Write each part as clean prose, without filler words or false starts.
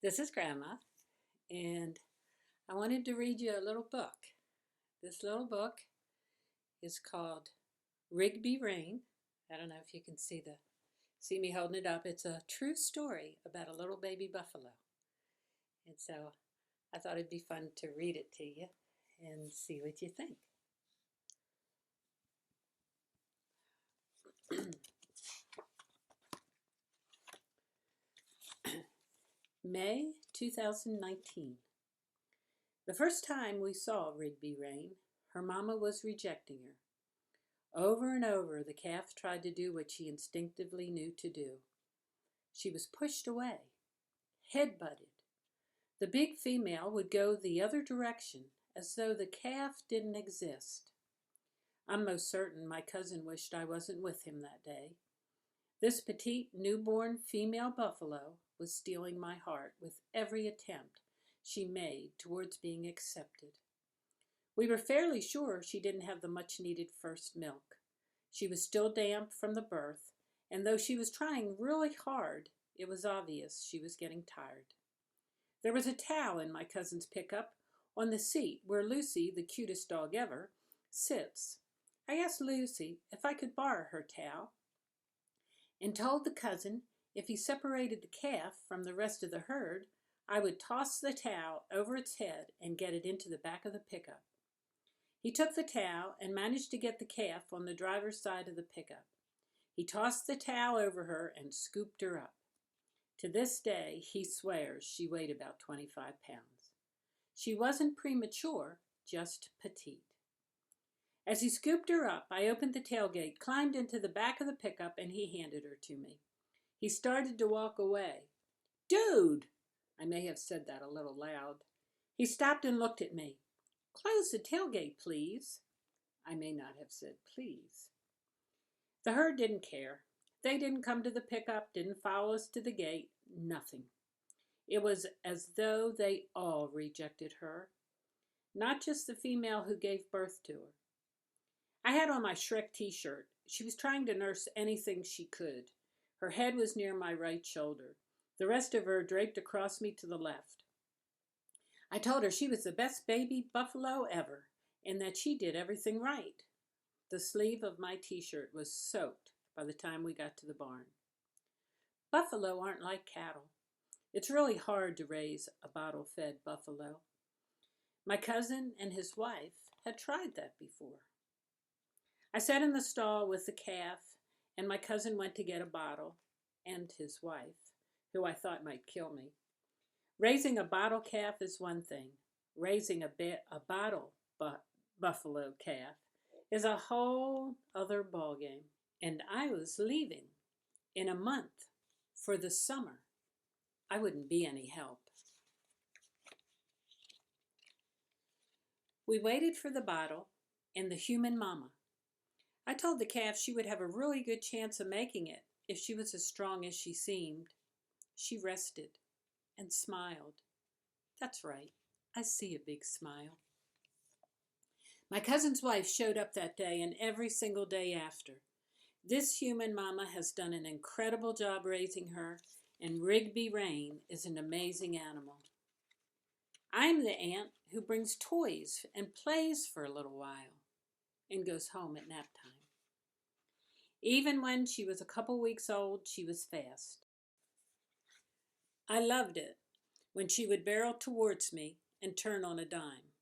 This is Grandma, and I wanted to read you a little book. This little book is called Rigby Rain. I don't know if you can see me holding it up. It's a true story about a little baby buffalo. And so I thought it'd be fun to read it to you and see what you think. May 2019. The first time we saw Rigby Rain, her mama was rejecting her. Over and over, the calf tried to do what she instinctively knew to do. She was pushed away, head-butted. The big female would go the other direction, as though the calf didn't exist. I'm most certain my cousin wished I wasn't with him that day. This petite, newborn female buffalo was stealing my heart with every attempt she made towards being accepted. We were fairly sure she didn't have the much-needed first milk. She was still damp from the birth, and though she was trying really hard, it was obvious she was getting tired. There was a towel in my cousin's pickup on the seat where Lucy, the cutest dog ever, sits. I asked Lucy if I could borrow her towel and told the cousin if he separated the calf from the rest of the herd, I would toss the towel over its head and get it into the back of the pickup. He took the towel and managed to get the calf on the driver's side of the pickup. He tossed the towel over her and scooped her up. To this day, he swears she weighed about 25 pounds. She wasn't premature, just petite. As he scooped her up, I opened the tailgate, climbed into the back of the pickup, and he handed her to me. He started to walk away. "Dude!" I may have said that a little loud. He stopped and looked at me. "Close the tailgate, please." I may not have said please. The herd didn't care. They didn't come to the pickup, didn't follow us to the gate, nothing. It was as though they all rejected her, not just the female who gave birth to her. I had on my Shrek t-shirt. She was trying to nurse anything she could. Her head was near my right shoulder. The rest of her draped across me to the left. I told her she was the best baby buffalo ever, and that she did everything right. The sleeve of my t-shirt was soaked by the time we got to the barn. Buffalo aren't like cattle. It's really hard to raise a bottle-fed buffalo. My cousin and his wife had tried that before. I sat in the stall with the calf, and my cousin went to get a bottle, and his wife, who I thought might kill me. Raising a bottle calf is one thing. Raising a bottle buffalo calf is a whole other ballgame. And I was leaving in a month for the summer. I wouldn't be any help. We waited for the bottle and the human mama. I told the calf she would have a really good chance of making it if she was as strong as she seemed. She rested and smiled. That's right, I see a big smile. My cousin's wife showed up that day and every single day after. This human mama has done an incredible job raising her, and Rigby Rain is an amazing animal. I'm the aunt who brings toys and plays for a little while and goes home at nap time. Even when she was a couple weeks old, she was fast. I loved it when she would barrel towards me and turn on a dime.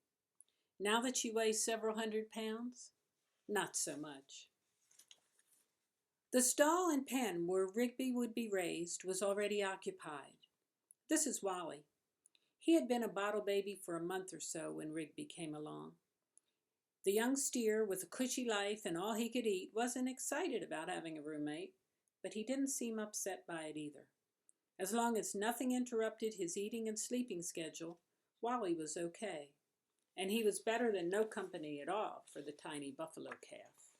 Now that she weighs several hundred pounds, not so much. The stall and pen where Rigby would be raised was already occupied. This is Wally. He had been a bottle baby for a month or so when Rigby came along. The young steer with a cushy life and all he could eat wasn't excited about having a roommate, but he didn't seem upset by it either. As long as nothing interrupted his eating and sleeping schedule, Wally was okay. And he was better than no company at all for the tiny buffalo calf.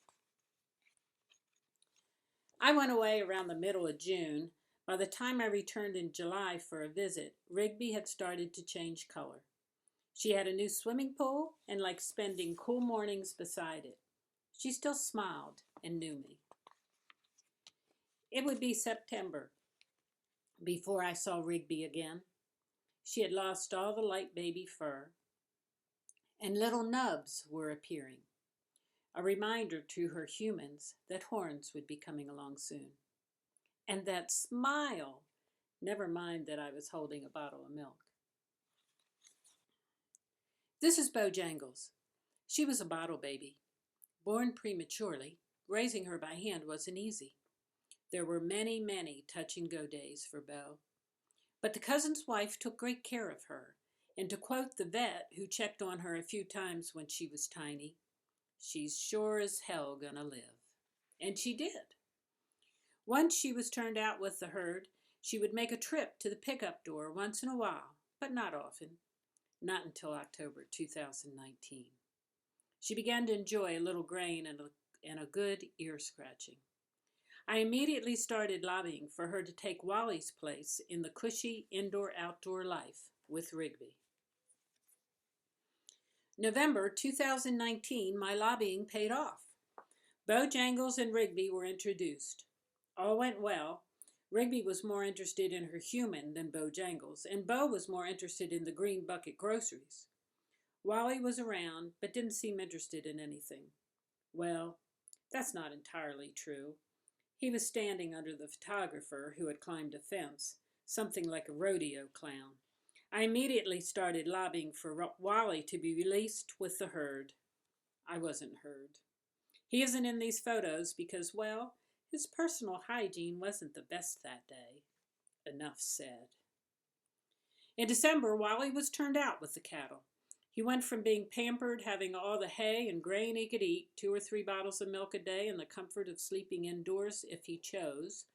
I went away around the middle of June. By the time I returned in July for a visit, Rigby had started to change color. She had a new swimming pool and liked spending cool mornings beside it. She still smiled and knew me. It would be September before I saw Rigby again. She had lost all the light baby fur, and little nubs were appearing, a reminder to her humans that horns would be coming along soon. And that smile! Never mind that I was holding a bottle of milk. This is Bojangles. She was a bottle baby. Born prematurely, raising her by hand wasn't easy. There were many, many touch-and-go days for Bo. But the cousin's wife took great care of her, and to quote the vet who checked on her a few times when she was tiny, "She's sure as hell gonna live." And she did. Once she was turned out with the herd, she would make a trip to the pickup door once in a while, but not often. Not until October 2019. She began to enjoy a little grain and a good ear scratching. I immediately started lobbying for her to take Wally's place in the cushy indoor-outdoor life with Rigby. November 2019, my lobbying paid off. Bojangles and Rigby were introduced. All went well. Rigby was more interested in her human than Bojangles, and Bo was more interested in the green bucket groceries. Wally was around, but didn't seem interested in anything. Well, that's not entirely true. He was standing under the photographer who had climbed a fence, something like a rodeo clown. I immediately started lobbying for Wally to be released with the herd. I wasn't heard. He isn't in these photos because, well, his personal hygiene wasn't the best that day. Enough said. In December, Wally was turned out with the cattle. He went from being pampered, having all the hay and grain he could eat, 2 or 3 bottles of milk a day, and the comfort of sleeping indoors if he chose,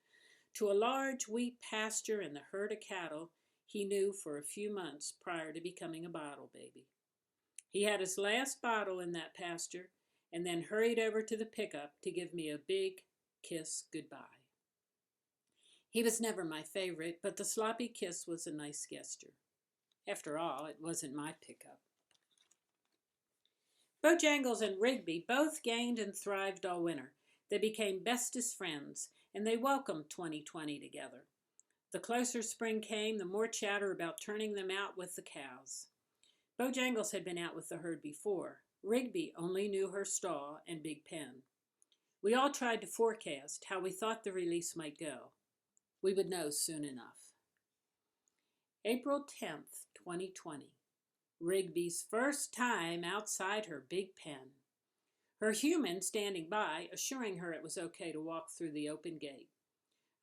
to a large wheat pasture and the herd of cattle he knew for a few months prior to becoming a bottle baby. He had his last bottle in that pasture and then hurried over to the pickup to give me a big kiss goodbye. He was never my favorite, but the sloppy kiss was a nice gesture. After all, it wasn't my pickup. Bojangles and Rigby both gained and thrived all winter. They became bestest friends, and they welcomed 2020 together. The closer spring came, the more chatter about turning them out with the cows. Bojangles had been out with the herd before. Rigby only knew her stall and big pen. We all tried to forecast how we thought the release might go. We would know soon enough. April 10th, 2020. Rigby's first time outside her big pen. Her human standing by, assuring her it was okay to walk through the open gate.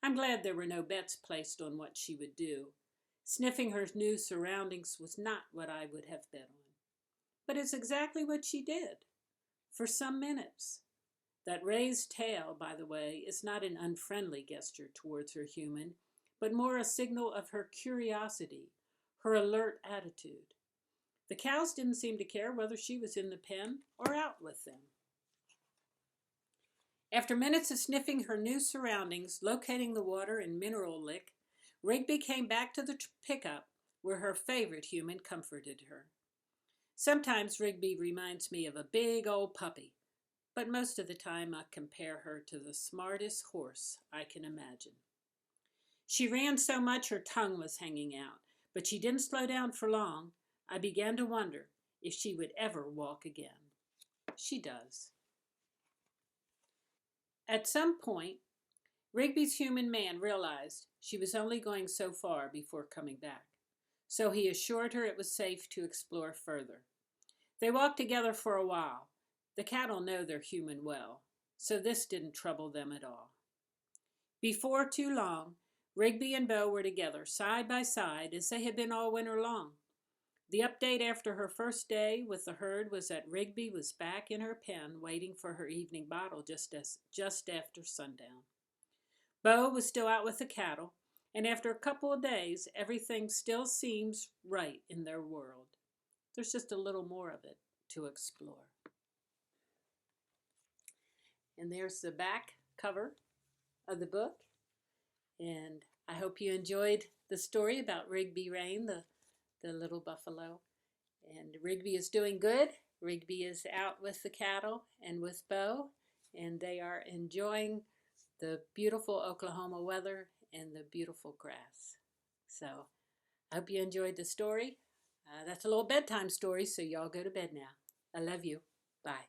I'm glad there were no bets placed on what she would do. Sniffing her new surroundings was not what I would have bet on. But it's exactly what she did. For some minutes. That raised tail, by the way, is not an unfriendly gesture towards her human, but more a signal of her curiosity, her alert attitude. The cows didn't seem to care whether she was in the pen or out with them. After minutes of sniffing her new surroundings, locating the water and mineral lick, Rigby came back to the pickup where her favorite human comforted her. Sometimes Rigby reminds me of a big old puppy, but most of the time I compare her to the smartest horse I can imagine. She ran so much her tongue was hanging out, but she didn't slow down for long. I began to wonder if she would ever walk again. She does. At some point, Rigby's human man realized she was only going so far before coming back, so he assured her it was safe to explore further. They walked together for a while. The cattle know their human well, so this didn't trouble them at all. Before too long, Rigby and Bo were together, side by side, as they had been all winter long. The update after her first day with the herd was that Rigby was back in her pen waiting for her evening bottle just after sundown. Bo was still out with the cattle, and after a couple of days, everything still seems right in their world. There's just a little more of it to explore. And there's the back cover of the book, and I hope you enjoyed the story about Rigby Rain, the little buffalo. And Rigby is doing good. Rigby is out with the cattle and with Bo, and they are enjoying the beautiful Oklahoma weather and the beautiful grass. So I hope you enjoyed the story. That's a little bedtime story, so y'all go to bed now. I love you. Bye.